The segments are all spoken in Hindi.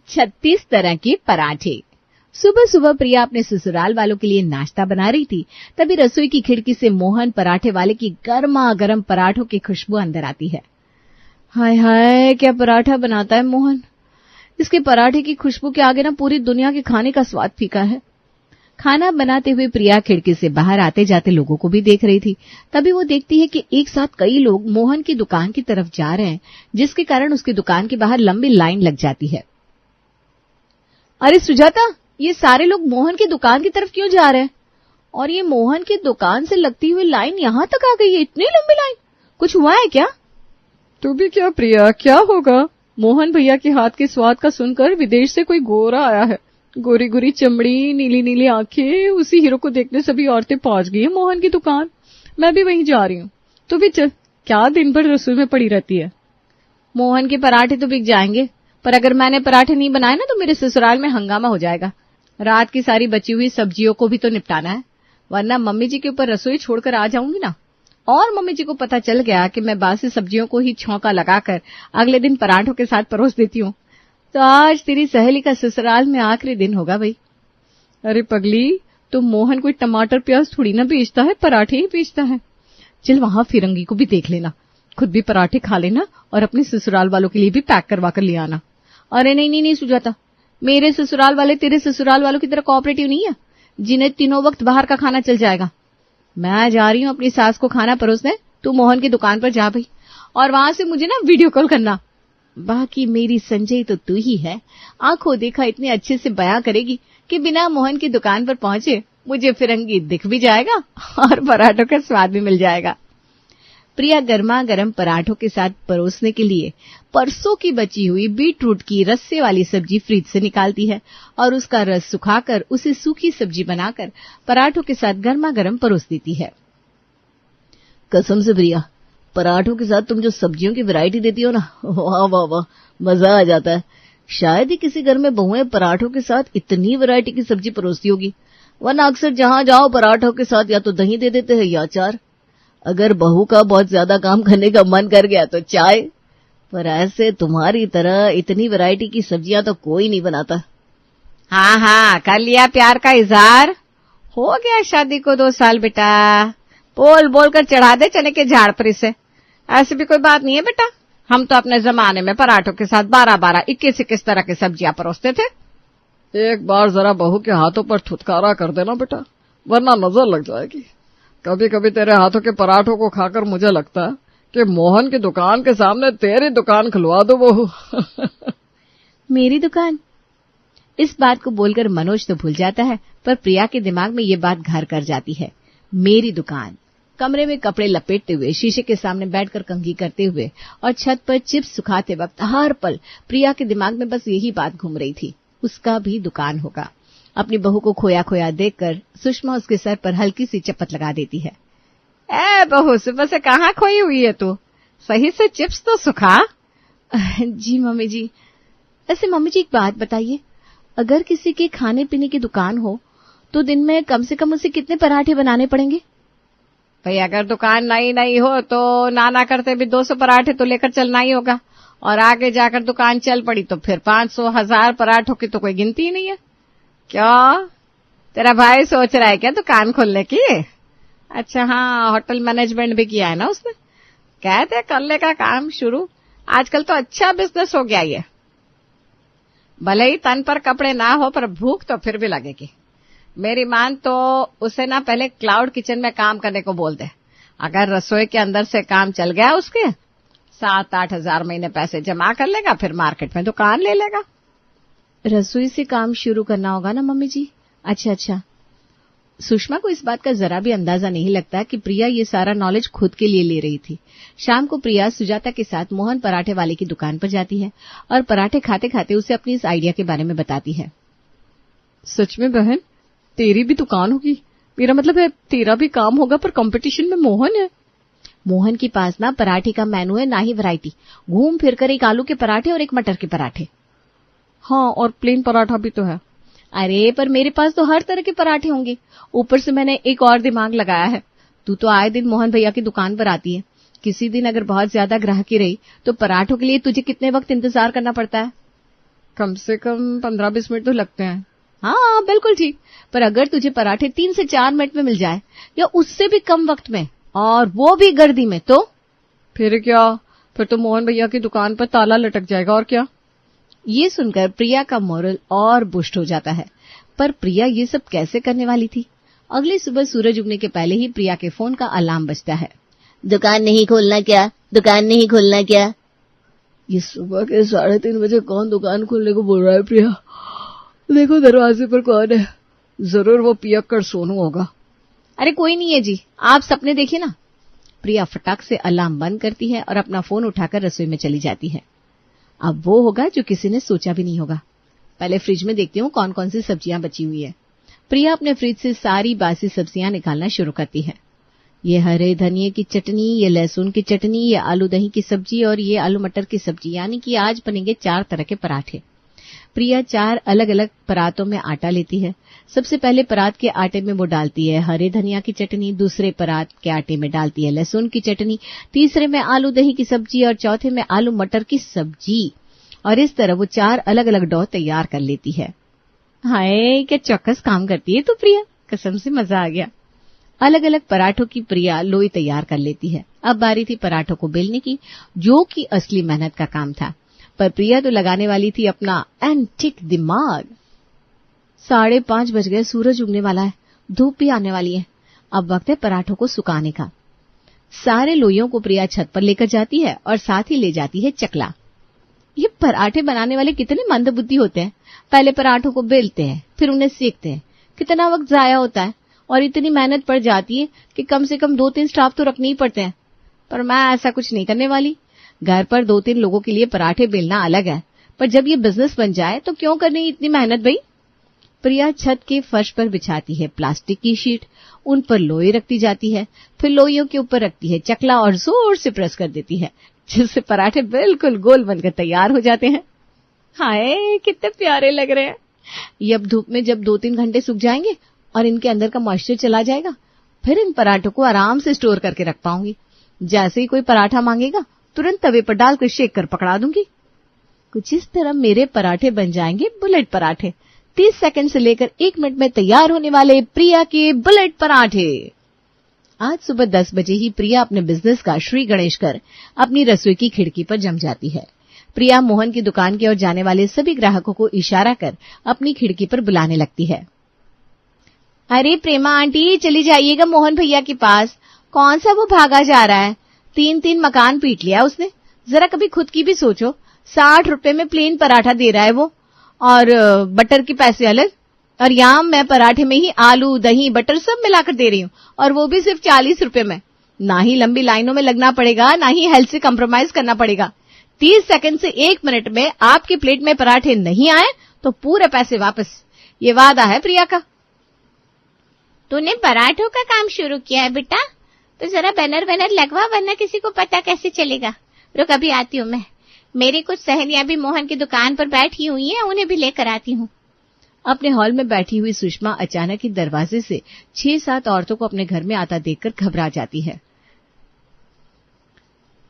36 तरह के पराठे। सुबह सुबह प्रिया अपने ससुराल वालों के लिए नाश्ता बना रही थी, तभी रसोई की खिड़की से मोहन पराठे वाले की गर्मा गर्म पराठों की खुशबू अंदर आती है। हाय हाय, क्या पराठा बनाता है मोहन। इसके पराठे की खुशबू के आगे ना पूरी दुनिया के खाने का स्वाद फीका है। खाना बनाते हुए प्रिया खिड़की से बाहर आते जाते लोगों को भी देख रही थी। तभी वो देखती है कि एक साथ कई लोग मोहन की दुकान की तरफ जा रहे हैं, जिसके कारण उसकी दुकान के बाहर लंबी लाइन लग जाती है। अरे सुजाता, ये सारे लोग मोहन की दुकान की तरफ क्यों जा रहे हैं? और ये मोहन की दुकान से लगती हुई लाइन यहाँ तक आ गई है, इतनी लंबी लाइन। कुछ हुआ है क्या? तू भी क्या प्रिया, क्या होगा? मोहन भैया के हाथ के स्वाद का सुनकर विदेश से कोई गोरा आया है। गोरी गोरी चमड़ी, नीली नीली आंखें, उसी हीरो को देखने सभी औरतें पहुंच गई है मोहन की दुकान। मैं भी वहीं जा रही हूँ। तू भी चल, क्या दिन भर रसोई में पड़ी रहती है। मोहन के पराठे तो बिक जाएंगे, पर अगर मैंने पराठे नहीं बनाए ना तो मेरे ससुराल में हंगामा हो जाएगा। रात की सारी बची हुई सब्जियों को भी तो निपटाना है, वरना मम्मी जी के ऊपर रसोई छोड़कर आ जाऊंगी ना। और मम्मी जी को पता चल गया कि मैं बासी सब्जियों को ही छौंका लगाकर अगले दिन पराठों के साथ परोस देती हूँ, तो आज तेरी सहेली का ससुराल में आखिरी दिन होगा भाई। अरे पगली, तो मोहन कोई टमाटर प्याज थोड़ी ना बेचता है, पराठे ही बेचता है। चल वहां फिरंगी को भी देख लेना, खुद भी पराठे खा लेना और अपने ससुराल वालों के लिए भी पैक करवा कर ले आना। अरे नहीं नहीं नहीं सुजाता, मेरे ससुराल वाले तेरे ससुराल वालों की तरह कोऑपरेटिव नहीं है, जिन्हें तीनों वक्त बाहर का खाना चल जाएगा। मैं जा रही हूँ अपनी सास को खाना परोसने, तू मोहन की दुकान पर जा भाई, और वहां से मुझे ना वीडियो कॉल करना। बाकी मेरी संजय तो तू ही है, आंखों देखा इतने अच्छे से बयां करेगी कि बिना मोहन की दुकान पर पहुंचे मुझे फिरंगी दिख भी जाएगा और पराठों का स्वाद भी मिल जाएगा। प्रिया गर्मा गर्म पराठों के साथ परोसने के लिए परसों की बची हुई बीट रूट की रस्से वाली सब्जी फ्रिज से निकालती है और उसका रस सुखाकर उसे सूखी सब्जी बनाकर पराठों के साथ गर्मा गर्म परोस देती है। कसम से प्रिया, पराठों के साथ तुम जो सब्जियों की वैरायटी देती हो ना, वाह वाह वाह, मजा आ जाता है। शायद ही किसी घर में बहुएं पराठों के साथ इतनी वैरायटी की सब्जी परोसती होगी, वरना अक्सर जहां जाओ पराठों के साथ या तो दही दे देते हैं या अचार। अगर बहू का बहुत ज्यादा काम करने का मन कर गया तो चाय, पर ऐसे तुम्हारी तरह इतनी वैरायटी की सब्जियां तो कोई नहीं बनाता। हाँ हाँ, कर लिया प्यार का इजहार, हो गया शादी को 2 साल बेटा। बोल बोल कर चढ़ा दे चने के झाड़ पर इसे। ऐसी भी कोई बात नहीं है बेटा, हम तो अपने जमाने में पराठों के साथ 12-12, 21-21 तरह की सब्जियां परोसते थे। एक बार जरा बहू के हाथों पर थुतकारा कर देना बेटा, वरना नजर लग जाएगी। कभी कभी तेरे हाथों के पराठों को खाकर मुझे लगता है कि मोहन की दुकान के सामने तेरी दुकान खुलवा दो बहू। मेरी दुकान? इस बात को बोलकर मनोज तो भूल जाता है, पर प्रिया के दिमाग में ये बात घर कर जाती है। मेरी दुकान। कमरे में कपड़े लपेटते हुए, शीशे के सामने बैठकर कंघी करते हुए और छत पर चिप्स सुखाते वक्त हर पल प्रिया के दिमाग में बस यही बात घूम रही थी, उसका भी दुकान होगा। अपनी बहू को खोया खोया देखकर सुषमा उसके सर पर हल्की सी चपत लगा देती है। ए बहू, सुबह से कहाँ खोई हुई है तू? सही से चिप्स तो सुखा। जी मम्मी जी। ऐसे मम्मी जी एक बात बताइए, अगर किसी के खाने पीने की दुकान हो तो दिन में कम से कम उसे कितने पराठे बनाने पड़ेंगे? भाई अगर दुकान नई नई हो तो नाना करते भी 200 पराठे तो लेकर चलना ही होगा, और आगे जाकर दुकान चल पड़ी तो फिर 500, 1000 पराठों की तो कोई गिनती ही नहीं है। क्या तेरा भाई सोच रहा है क्या दुकान खोलने की? अच्छा हाँ, होटल मैनेजमेंट भी किया है ना उसने। कहते कर लेगा काम शुरू, आजकल तो अच्छा बिजनेस हो गया ये। भले ही तन पर कपड़े ना हो पर भूख तो फिर भी लगेगी। मेरी मान तो उसे ना पहले क्लाउड किचन में काम करने को बोल दे। अगर रसोई के अंदर से काम चल गया उसके 7-8 हजार महीने पैसे जमा कर लेगा, फिर मार्केट में दुकान ले लेगा। रसोई से काम शुरू करना होगा ना मम्मी जी? अच्छा अच्छा। सुषमा को इस बात का जरा भी अंदाजा नहीं लगता कि प्रिया ये सारा नॉलेज खुद के लिए ले रही थी। शाम को प्रिया सुजाता के साथ मोहन पराठे वाले की दुकान पर जाती है और पराठे खाते खाते उसे अपनी इस आइडिया के बारे में बताती है। सच में बहन, तेरी भी दुकान होगी? मेरा मतलब है तेरा भी काम होगा, पर कंपटीशन में मोहन है। मोहन के पास ना पराठे का मेनू है, ना ही वैरायटी। घूम फिरकर एक आलू के पराठे और एक मटर के पराठे। हाँ, और प्लेन पराठा भी तो है। अरे पर मेरे पास तो हर तरह के पराठे होंगे। ऊपर से मैंने एक और दिमाग लगाया है, तू तो आए दिन मोहन भैया की दुकान पर आती है। किसी दिन अगर बहुत ज्यादा ग्राहकी रही तो पराठों के लिए तुझे कितने वक्त इंतजार करना पड़ता है? कम से कम 15-20 मिनट तो लगते हैं। हाँ बिल्कुल ठीक, पर अगर तुझे पराठे 3 से 4 मिनट में मिल जाए या उससे भी कम वक्त में, और वो भी गर्दी में, तो फिर क्या? फिर तो मोहन भैया की दुकान पर ताला लटक जाएगा, और क्या? ये सुनकर प्रिया का मोरल और बुस्ट हो जाता है। पर प्रिया ये सब कैसे करने वाली थी? अगली सुबह सूरज उगने के पहले ही प्रिया के फोन का अलार्म बजता है। दुकान नहीं खोलना क्या? दुकान नहीं खोलना क्या? ये सुबह के 3:30 बजे कौन दुकान खोलने को बोल रहा है प्रिया? देखो दरवाजे पर कौन है। जरूर वो पियक्कड़ सोनू होगा। अरे कोई नहीं है जी, आप सपने देखिए ना। प्रिया फटाक से अलार्म बंद करती है और अपना फोन उठाकर रसोई में चली जाती है। अब वो होगा जो किसी ने सोचा भी नहीं होगा। पहले फ्रिज में देखती हूँ कौन कौन सी सब्जियां बची हुई है। प्रिया अपने फ्रिज से सारी बासी सब्जियां निकालना शुरू करती है। ये हरे धनिये की चटनी, ये लहसुन की चटनी, ये आलू दही की सब्जी और ये आलू मटर की सब्जी, यानी कि आज बनेंगे 4 तरह के पराठे। प्रिया 4 अलग अलग परातों में आटा लेती है। सबसे पहले परात के आटे में वो डालती है हरे धनिया की चटनी, दूसरे परात के आटे में डालती है लहसुन की चटनी, तीसरे में आलू दही की सब्जी और चौथे में आलू मटर की सब्जी। और इस तरह वो 4 अलग अलग डो तैयार कर लेती है। हाय क्या चौकस काम करती है तो प्रिया, कसम से मजा आ गया। अलग अलग पराठों की प्रिया लोई तैयार कर लेती है। अब बारी थी पराठों को बेलने की, जो कि असली मेहनत का काम था। पर प्रिया तो लगाने वाली थी अपना एंटिक दिमाग। 5:30 बज गए, सूरज उगने वाला है, धूप भी आने वाली है। अब वक्त है पराठों को सुखाने का। सारे लोइयों को प्रिया छत पर लेकर जाती है और साथ ही ले जाती है चकला। ये पराठे बनाने वाले कितने मंदबुद्धि होते हैं। पहले पराठों को बेलते हैं, फिर उन्हें सेकते हैं। कितना वक्त जाया होता है और इतनी मेहनत पड़ जाती है कि कम से कम 2-3 स्टाफ तो रखने ही पड़ते हैं। पर मैं ऐसा कुछ नहीं करने वाली। घर पर 2-3 लोगों के लिए पराठे बेलना अलग है, पर जब ये बिजनेस बन जाए तो क्यों करनी इतनी मेहनत भाई। प्रिया छत के फर्श पर बिछाती है प्लास्टिक की शीट, उन पर लोई रखती जाती है, फिर लोइयों के ऊपर रखती है चकला और जोर से प्रेस कर देती है, जिससे पराठे बिल्कुल गोल बनकर तैयार हो जाते हैं। हाय कितने प्यारे लग रहे हैं। ये अब धूप में जब 2-3 घंटे सूख जाएंगे और इनके अंदर का मॉइस्चर चला जाएगा, फिर इन पराठों को आराम से स्टोर करके रख पाऊंगी। जैसे ही कोई पराठा मांगेगा तुरंत तवे पर डालकर शेक कर पकड़ा दूंगी। कुछ इस तरह मेरे पराठे बन जाएंगे बुलेट पराठे। 30 सेकंड से लेकर 1 मिनट में तैयार होने वाले प्रिया के बुलेट पराठे। आज सुबह 10 बजे ही प्रिया अपने बिजनेस का श्री गणेश कर अपनी रसोई की खिड़की पर जम जाती है। प्रिया मोहन की दुकान की ओर जाने वाले सभी ग्राहकों को इशारा कर अपनी खिड़की पर बुलाने लगती है। अरे प्रेमा आंटी, चली जाइएगा मोहन भैया के पास। कौन सा वो भागा जा रहा है? 3-3 मकान पीट लिया उसने। जरा कभी खुद की भी सोचो। 60 रुपए में प्लेन पराठा दे रहा है वो, और बटर के पैसे अलग। और यहाँ मैं पराठे में ही आलू दही बटर सब मिलाकर दे रही हूँ, और वो भी सिर्फ 40 रुपए में। ना ही लंबी लाइनों में लगना पड़ेगा, ना ही हेल्थ से कम्प्रोमाइज करना पड़ेगा। 30 सेकंड से 1 मिनट में आपकी प्लेट में पराठे नहीं आए तो पूरे पैसे वापस। ये वादा है प्रिया का। तूने पराठों का काम शुरू किया है बेटा, तो जरा बैनर लगवा, वरना किसी को पता कैसे चलेगा। रुक अभी आती हूँ मैं। मेरी कुछ सहेलियां भी मोहन की दुकान पर बैठी हुई हैं, उन्हें भी लेकर आती हूँ। अपने हॉल में बैठी हुई सुषमा अचानक ही दरवाजे से 6-7 औरतों को अपने घर में आता देखकर घबरा जाती है।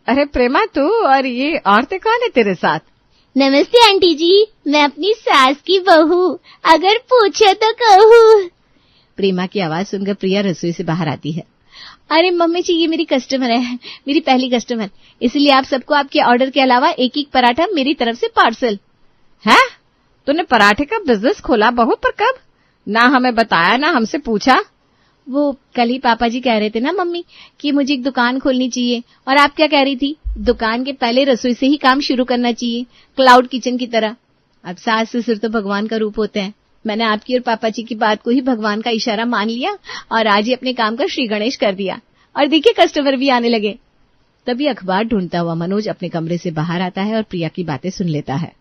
अरे प्रेमा, तू और ये औरतें कौन है तेरे साथ? नमस्ते आंटी जी, मैं अपनी सास की बहू, अगर पूछे तो कहूँ। प्रेमा की आवाज सुनकर प्रिया रसोई से बाहर आती है। अरे मम्मी जी, ये मेरी कस्टमर है, मेरी पहली कस्टमर, इसलिए आप सबको आपके ऑर्डर के अलावा 1-1 पराठा मेरी तरफ से पार्सल। है? तूने पराठे का बिजनेस खोला बहू? पर कब? ना हमें बताया, ना हमसे पूछा। वो कल ही पापा जी कह रहे थे ना मम्मी कि मुझे एक दुकान खोलनी चाहिए, और आप क्या कह रही थी? दुकान के पहले रसोई से ही काम शुरू करना चाहिए, क्लाउड किचन की तरह। अब सास ससुर तो भगवान का रूप होते हैं। मैंने आपकी और पापा जी की बात को ही भगवान का इशारा मान लिया और आज ही अपने काम का श्री गणेश कर दिया, और देखिए कस्टमर भी आने लगे। तभी अखबार ढूंढता हुआ मनोज अपने कमरे से बाहर आता है और प्रिया की बातें सुन लेता है।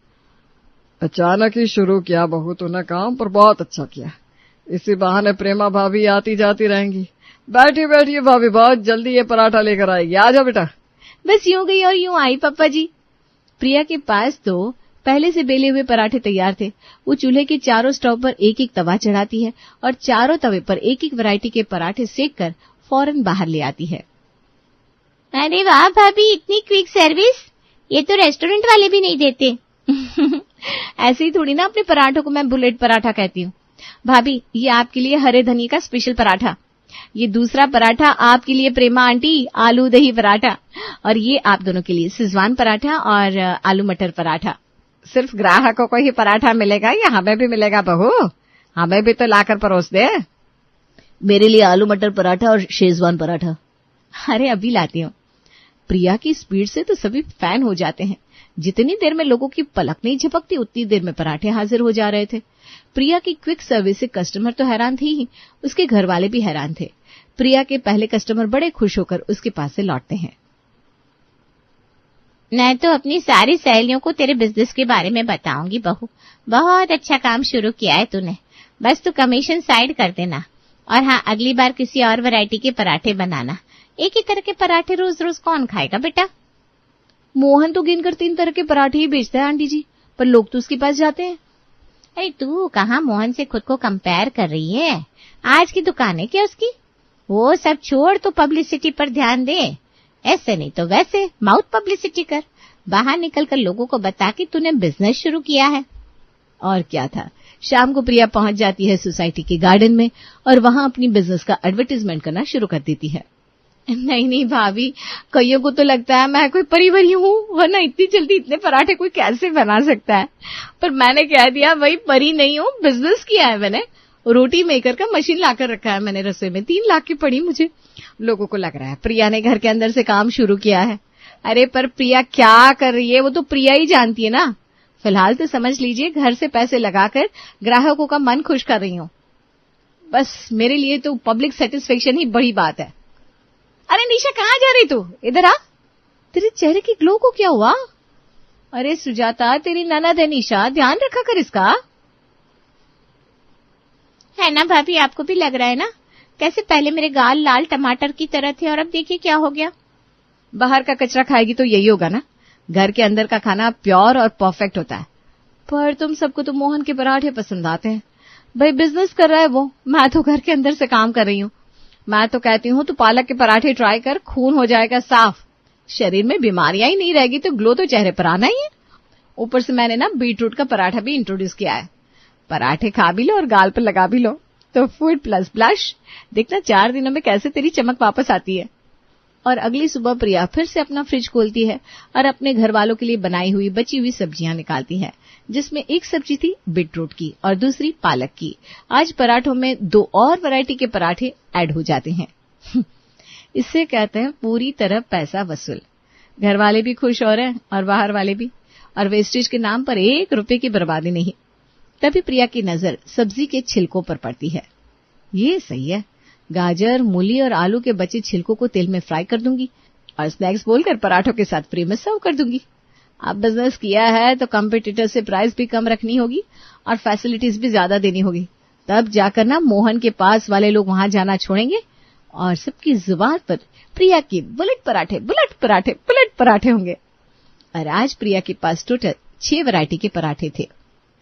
अचानक ही शुरू किया बहू तूने काम, पर बहुत अच्छा किया। इसी बहाने प्रेमा भाभी आती जाती रहेंगी। बैठी बैठी भाभी बहुत जल्दी ये पराठा लेकर आएगी। आ जाओ बेटा। बस यूं गई और यूं आई पापा जी। प्रिया के पास तो पहले से बेले हुए पराठे तैयार थे। वो चूल्हे के चारों स्टोव पर 1-1 तवा चढ़ाती है और चारों तवे पर 1-1 वैरायटी के पराठे सेक कर फौरन बाहर ले आती है। अरे वाह भाभी, इतनी क्विक सर्विस, ये तो रेस्टोरेंट वाले भी नहीं देते। ऐसे ही थोड़ी ना अपने पराठों को मैं बुलेट पराठा कहती हूँ। भाभी, ये आपके लिए हरे धनिया का स्पेशल पराठा, ये दूसरा पराठा आपके लिए प्रेमा आंटी आलू दही पराठा, और ये आप दोनों के लिए सिजवान पराठा और आलू मटर पराठा। सिर्फ ग्राहकों को ही पराठा मिलेगा या हमें भी मिलेगा बहू? हमें भी तो लाकर परोस दे। मेरे लिए आलू मटर पराठा और शेजवान पराठा। अरे अभी लाती हूँ। प्रिया की स्पीड से तो सभी फैन हो जाते हैं। जितनी देर में लोगों की पलक नहीं झपकती उतनी देर में पराठे हाजिर हो जा रहे थे। प्रिया की क्विक सर्विस से कस्टमर तो हैरान थे ही, उसके घर वाले भी हैरान थे। प्रिया के पहले कस्टमर बड़े खुश होकर उसके पास से लौटते हैं। मैं तो अपनी सारी सहेलियों को तेरे बिजनेस के बारे में बताऊंगी बहू। बहुत अच्छा काम शुरू किया है तूने, बस तू कमीशन साइड कर देना। और हाँ, अगली बार किसी और वैरायटी के पराठे बनाना। एक ही तरह के पराठे रोज रोज कौन खाएगा बेटा? मोहन तो गिनकर 3 तरह के पराठे ही बेचता है आंटी जी, पर लोग तो उसके पास जाते हैं। अरे तू कहाँ मोहन से खुद को कंपेयर कर रही है? आज की दुकान है क्या उसकी? वो सब छोड़, तो पब्लिसिटी पर ध्यान दे। ऐसे नहीं तो वैसे माउथ पब्लिसिटी कर, बाहर निकलकर लोगों को बता कि तूने बिजनेस शुरू किया है। और क्या था, शाम को प्रिया पहुंच जाती है सोसाइटी के गार्डन में और वहां अपनी बिजनेस का एडवर्टाइजमेंट करना शुरू कर देती है। नहीं भाभी, कईयों को तो लगता है मैं कोई परी भरी हूँ, वरना इतनी जल्दी इतने पराठे कोई कैसे बना सकता है। पर मैंने कह दिया भाई परी नहीं हूँ, बिजनेस किया है मैंने। रोटी मेकर का मशीन लाकर रखा है मैंने रसोई में, 3 लाख की पड़ी मुझे। लोगों को लग रहा है प्रिया ने घर के अंदर से काम शुरू किया है। अरे पर प्रिया क्या कर रही है वो तो प्रिया ही जानती है ना। फिलहाल तो समझ लीजिए घर से पैसे लगाकर ग्राहकों का मन खुश कर रही हूँ। बस मेरे लिए तो पब्लिक सेटिस्फेक्शन ही बड़ी बात है। अरे निशा, कहाँ जा रही तू? इधर आ। तेरे चेहरे की ग्लो को क्या हुआ? अरे सुजाता, तेरी ननद है निशा, ध्यान रखा कर इसका। है ना भाभी, आपको भी लग रहा है ना कैसे पहले मेरे गाल लाल टमाटर की तरह थे और अब देखिए क्या हो गया। बाहर का कचरा खाएगी तो यही होगा ना। घर के अंदर का खाना प्योर और परफेक्ट होता है। पर तुम सबको तो मोहन के पराठे पसंद आते हैं। भाई बिजनेस कर रहा है वो, मैं तो घर के अंदर से काम कर रही हूँ। मैं तो कहती हूँ तू पालक के पराठे ट्राई कर, खून हो जाएगा साफ, शरीर में बीमारियां ही नहीं रहेगी तो ग्लो तो चेहरे पर आना ही है। ऊपर से मैंने ना बीटरूट का पराठा भी इंट्रोड्यूस किया है। पराठे खा भी लो और गाल पर लगा भी लो तो फूड प्लस ब्लश। देखना 4 दिनों में कैसे तेरी चमक वापस आती है। और अगली सुबह प्रिया फिर से अपना फ्रिज खोलती है और अपने घर वालों के लिए बनाई हुई बची हुई सब्जियां निकालती है, जिसमें एक सब्जी थी बीटरूट की और दूसरी पालक की। आज पराठों में 2 और वैरायटी के पराठे ऐड हो जाते हैं। इससे कहते हैं पूरी तरह पैसा वसूल। घर वाले भी खुश हो रहे हैं और बाहर वाले भी, और वेस्टेज के नाम पर 1 रुपए की बर्बादी नहीं। तभी प्रिया की नजर सब्जी के छिलकों पर पड़ती है। ये सही है, गाजर, मूली और आलू के बचे छिलकों को तेल में फ्राई कर दूंगी और स्नैक्स बोलकर पराठों के साथ फ्री में सर्व कर दूंगी। अब बिजनेस किया है तो कंपटीटर से प्राइस भी कम रखनी होगी और फैसिलिटीज भी ज्यादा देनी होगी। तब जाकर ना मोहन के पास वाले लोग वहां जाना छोड़ेंगे और सबकी जुबान पर प्रिया के बुलेट पराठे, बुलेट पराठे, बुलेट पराठे होंगे। और आज प्रिया के पास टोटल 6 वैरायटी के पराठे थे।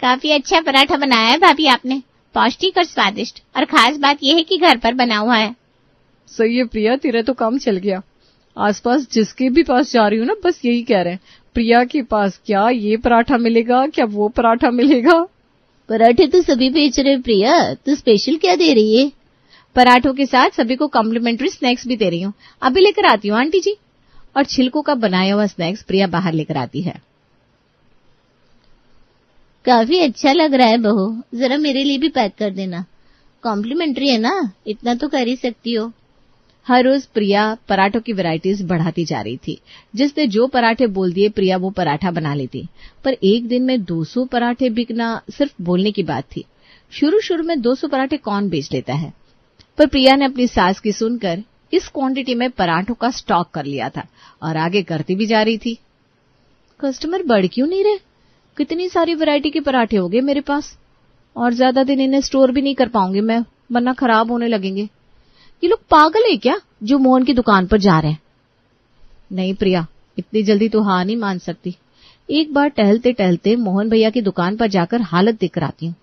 काफी अच्छा पराठा बनाया है भाभी आपने, पौष्टिक और स्वादिष्ट, और खास बात यह है कि घर पर बना हुआ है। सही है प्रिया, तेरा तो काम चल गया। आसपास जिसके भी पास जा रही हूँ ना बस यही कह रहे हैं, प्रिया के पास क्या ये पराठा मिलेगा, क्या वो पराठा मिलेगा। पराठे तो सभी बेच रहे प्रिया, तो स्पेशल क्या दे रही है? पराठों के साथ सभी को कॉम्प्लीमेंट्री स्नैक्स भी दे रही हूँ, अभी लेकर आती हूँ आंटी जी। और छिलकों का बनाया हुआ स्नैक्स प्रिया बाहर लेकर आती है। काफी अच्छा लग रहा है बहू, जरा मेरे लिए भी पैक कर देना। कॉम्प्लीमेंट्री है ना, इतना तो कर ही सकती हो। हर रोज प्रिया पराठों की वैरायटीज बढ़ाती जा रही थी। जिसने जो पराठे बोल दिए प्रिया वो पराठा बना लेती। पर एक दिन में 200 पराठे बिकना सिर्फ बोलने की बात थी। शुरू में 200 पराठे कौन बेच लेता है। पर प्रिया ने अपनी सास की सुनकर इस क्वांटिटी में पराठों का स्टॉक कर लिया था और आगे करती भी जा रही थी। कस्टमर बढ़ क्यों नहीं रहे? कितनी सारी वैरायटी के पराठे हो गए मेरे पास, और ज्यादा दिन इन्हें स्टोर भी नहीं कर पाऊंगी मैं, वरना खराब होने लगेंगे। ये लोग पागल है क्या जो मोहन की दुकान पर जा रहे हैं? नहीं प्रिया, इतनी जल्दी तो हार नहीं मान सकती। एक बार टहलते टहलते मोहन भैया की दुकान पर जाकर हालत देख कर आती हूँ।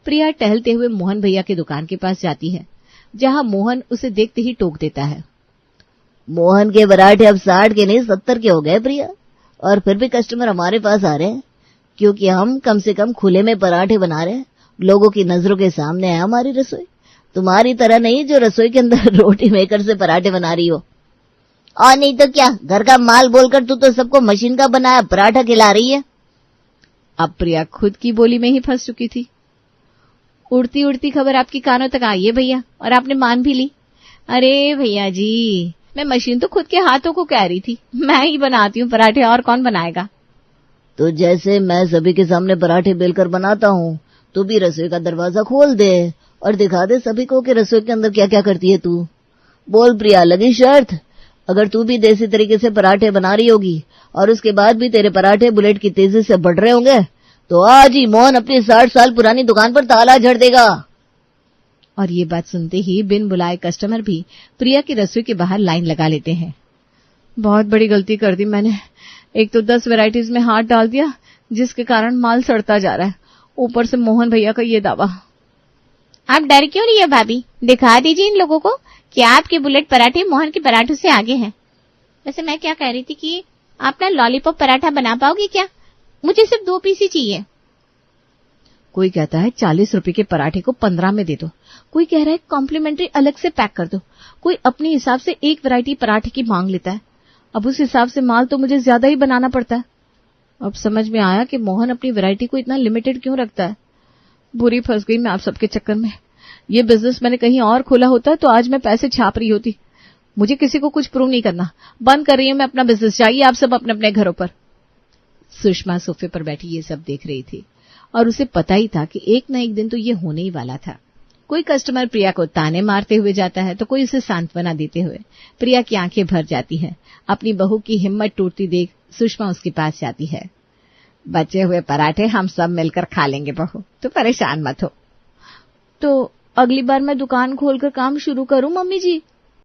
प्रिया टहलते हुए मोहन भैया की दुकान के पास जाती है, जहां मोहन उसे देखते ही टोक देता है। मोहन के पराठे अब 60 के नहीं 70 के हो गए प्रिया, और फिर भी कस्टमर हमारे पास आ रहे हैं। क्योंकि हम कम से कम खुले में पराठे बना रहे हैं, लोगों की नजरों के सामने है हमारी रसोई, तुम्हारी तरह नहीं जो रसोई के अंदर रोटी मेकर से पराठे बना रही हो। और नहीं तो क्या, घर का माल बोलकर तू तो सबको मशीन का बनाया पराठा खिला रही है। अब प्रिया खुद की बोली में ही फंस चुकी थी। उड़ती उड़ती खबर आपकी कानों तक आई है भैया, और आपने मान भी ली। अरे भैया जी, मैं मशीन तो खुद के हाथों को कह रही थी, मैं ही बनाती हूँ पराठे, और कौन बनाएगा। तो जैसे मैं सभी के सामने पराठे बेलकर बनाता हूँ, तू भी रसोई का दरवाजा खोल दे और दिखा दे सभी को कि रसोई के अंदर क्या क्या करती है तू। बोल प्रिया, लगी शर्त? अगर तू भी देसी तरीके से पराठे बना रही होगी और उसके बाद भी तेरे पराठे बुलेट की तेजी से बढ़ रहे होंगे, तो आज ही मोहन अपनी 60 साल पुरानी दुकान पर ताला झड़ देगा। और ये बात सुनते ही बिन बुलाए कस्टमर भी प्रिया की रसोई के बाहर लाइन लगा लेते हैं। बहुत बड़ी गलती कर दी मैंने। एक तो 10 वैरायटीज में हाथ डाल दिया, जिसके कारण माल सड़ता जा रहा है, ऊपर से मोहन भैया का ये दावा। आप डर क्यों रही है भाभी? दिखा दीजिए इन लोगों को कि आपके बुलेट पराठे मोहन के पराठों से आगे हैं। वैसे मैं क्या कह रही थी कि आप ना लॉलीपॉप पराठा बना पाओगे क्या? मुझे सिर्फ 2 पीस ही चाहिए। कोई कहता है 40 रुपए के पराठे को 15 में दे दो, कोई कह रहा है कॉम्प्लीमेंट्री अलग से पैक कर दो, कोई अपने हिसाब से एक वैरायटी पराठे की मांग लेता है। अब उस हिसाब से माल तो मुझे ज्यादा ही बनाना पड़ता है। अब समझ में आया कि मोहन अपनी वैरायटी को इतना लिमिटेड क्यों रखता है। बुरी फंस गई मैं आप सबके चक्कर में। ये बिजनेस मैंने कहीं और खोला होता तो आज मैं पैसे छाप रही होती। मुझे किसी को कुछ प्रूव नहीं करना, बंद कर रही हूं मैं अपना बिजनेस, जाइए आप सब अपने अपने घरों पर। सुषमा सोफे पर बैठी ये सब देख रही थी और उसे पता ही था कि एक न एक दिन तो ये होने ही वाला था। कोई कस्टमर प्रिया को ताने मारते हुए जाता है तो कोई उसे सांत्वना देते हुए। प्रिया की आंखें भर जाती हैं। अपनी बहू की हिम्मत टूटती देख सुषमा उसके पास जाती है। बचे हुए पराठे हम सब मिलकर खा लेंगे बहू, तो परेशान मत हो। तो अगली बार मैं दुकान खोलकर काम शुरू करूं मम्मी जी?